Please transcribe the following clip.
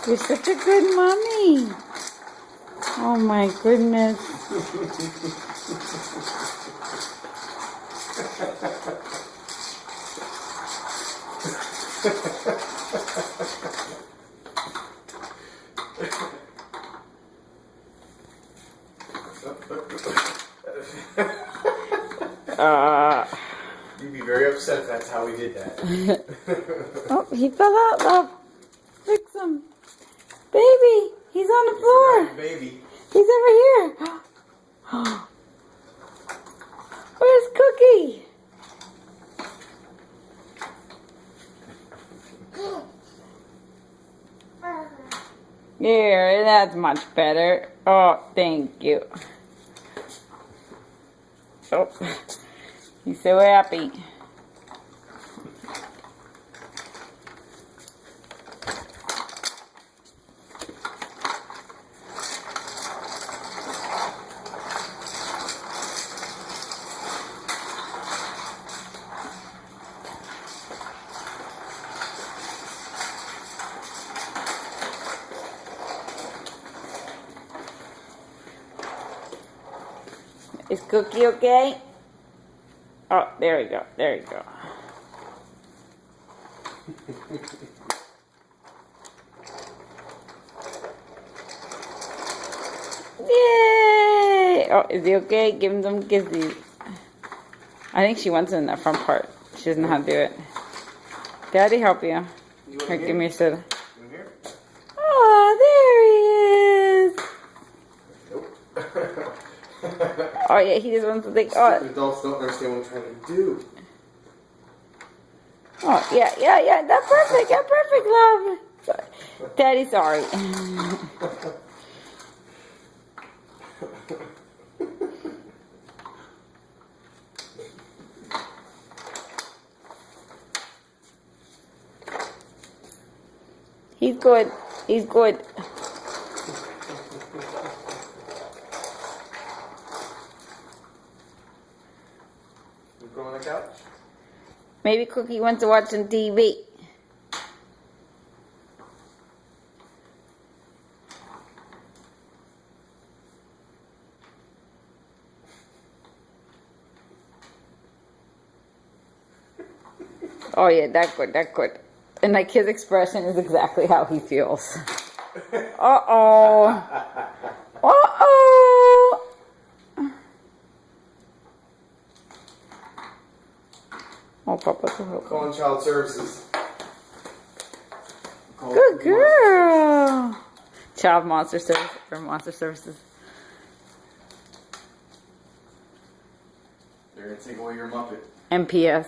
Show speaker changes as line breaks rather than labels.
You're such a good mommy. Oh my goodness.
You'd be very upset if that's how we did that.
Oh, he fell out, love. Fix him. Baby, he's on the floor.
Baby.
He's over here. Where's Cookie? Here, that's much better. Oh, thank you. Oh, he's so happy. Is Cookie okay? Oh, there you go. There you go. Yay! Oh, is he okay? Give him some kisses. I think she wants it in that front part. She doesn't know how to do it. Daddy, help you. Here, give me a soda. Oh, there he is.
Nope.
Oh yeah, he just wants to think. Oh,
Adults don't understand what I'm trying to do.
oh yeah. That's perfect. That's perfect, love. Sorry. Daddy, sorry. He's good. He's good.
You go on the couch?
Maybe Cookie wants to watch some TV. Oh yeah, that good, that good. And like his expression is exactly how he feels. Uh-oh. Uh-oh. Oh, Papa.
Calling child services.
Good girl. Child monster service or monster services.
They're gonna take away your Muppet.
MPS.